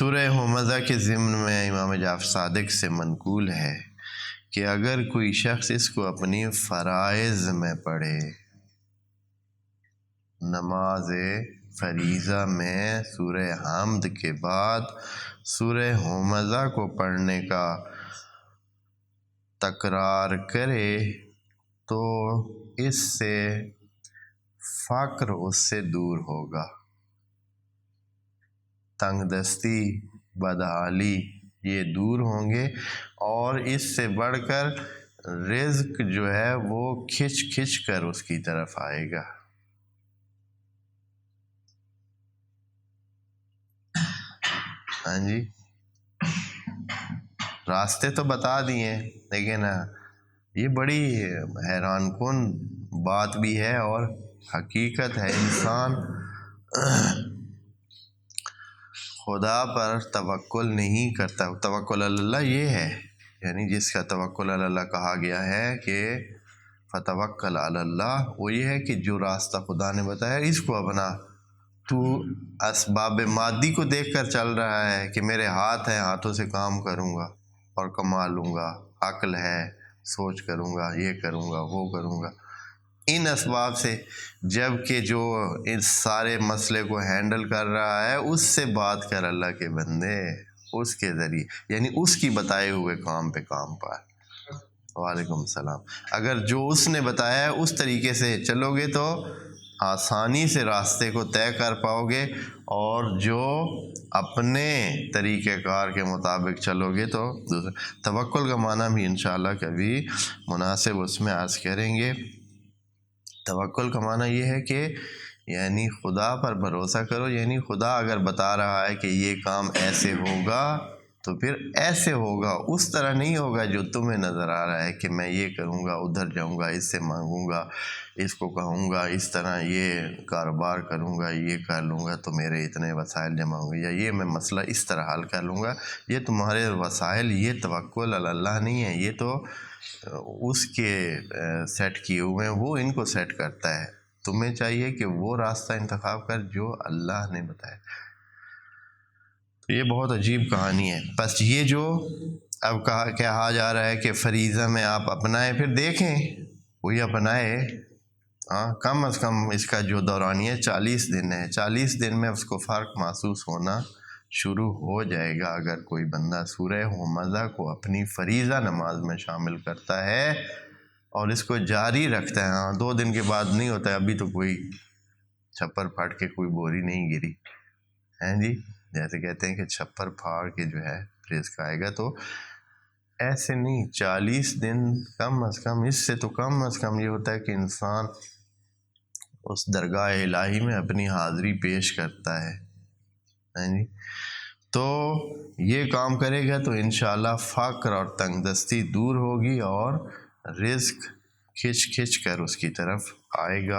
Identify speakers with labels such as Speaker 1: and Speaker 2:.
Speaker 1: سورہ ہمزہ کے ضمن میں امام جعفر صادق سے منقول ہے کہ اگر کوئی شخص اس کو اپنی فرائض میں پڑھے، نماز فریضہ میں سورہ حمد کے بعد سورہ ہمزہ کو پڑھنے کا تکرار کرے تو اس سے فقر اس سے دور ہوگا، تنگ دستی، بدحالی یہ دور ہوں گے، اور اس سے بڑھ کر رزق جو ہے وہ کھچ کھچ کر اس کی طرف آئے گا۔ ہاں جی، راستے تو بتا دیے، لیکن یہ بڑی حیران کن بات بھی ہے اور حقیقت ہے۔ انسان خدا پر توکل نہیں کرتا۔ توکل اللہ یہ ہے، یعنی جس کا توکل اللہ کہا گیا ہے کہ فتوکل علی اللہ، وہ یہ ہے کہ جو راستہ خدا نے بتایا اس کو اپنا، تو اسباب مادی کو دیکھ کر چل رہا ہے کہ میرے ہاتھ ہیں، ہاتھوں سے کام کروں گا اور کما لوں گا، عقل ہے سوچ کروں گا، یہ کروں گا وہ کروں گا، ان اسباب سے، جب کہ جو اس سارے مسئلے کو ہینڈل کر رہا ہے اس سے بات کر اللہ کے بندے، اس کے ذریعے، یعنی اس کی بتائے ہوئے کام پہ کام پا۔ وعلیکم السلام۔ اگر جو اس نے بتایا ہے اس طریقے سے چلو گے تو آسانی سے راستے کو طے کر پاؤ گے، اور جو اپنے طریقہ کار کے مطابق چلو گے تو دوسرا۔ توکل کا معنی بھی انشاءاللہ کبھی مناسب اس میں عرض کریں گے۔ توکل کا معنی یہ ہے کہ یعنی خدا پر بھروسہ کرو، یعنی خدا اگر بتا رہا ہے کہ یہ کام ایسے ہوگا تو پھر ایسے ہوگا، اس طرح نہیں ہوگا جو تمہیں نظر آ رہا ہے کہ میں یہ کروں گا، ادھر جاؤں گا، اس سے مانگوں گا، اس کو کہوں گا، اس طرح یہ کاروبار کروں گا، یہ کر لوں گا تو میرے اتنے وسائل جمع ہوں گے، یا یہ میں مسئلہ اس طرح حل کر لوں گا۔ یہ تمہارے وسائل، یہ توکل علی اللہ نہیں ہے، یہ تو اس کے سیٹ کیے ہوئے ہیں، وہ ان کو سیٹ کرتا ہے۔ تمہیں چاہیے کہ وہ راستہ انتخاب کر جو اللہ نے بتایا۔ تو یہ بہت عجیب کہانی ہے۔ بس یہ جو اب کہا جا رہا ہے کہ فریضہ میں آپ اپنائیں، پھر دیکھیں کوئی اپنائے، کم از کم اس کا جو دورانیہ 40 دن ہے، 40 دن میں اس کو فرق محسوس ہونا شروع ہو جائے گا۔ اگر کوئی بندہ سورہ ہمزہ کو اپنی فریضہ نماز میں شامل کرتا ہے اور اس کو جاری رکھتا ہے، 2 دن کے بعد نہیں ہوتا ہے، ابھی تو کوئی چھپر پھٹ کے کوئی بوری نہیں گری ہے جی، جیسے کہتے ہیں کہ چھپر پھاڑ کے جو ہے رزق آئے گا، تو ایسے نہیں۔ 40 دن کم از کم، اس سے تو کم از کم یہ ہوتا ہے کہ انسان اس درگاہ الہی میں اپنی حاضری پیش کرتا ہے جی، تو یہ کام کرے گا تو انشاءاللہ فقر اور تنگ دستی دور ہوگی اور رزق کھچ کھچ کر اس کی طرف آئے گا۔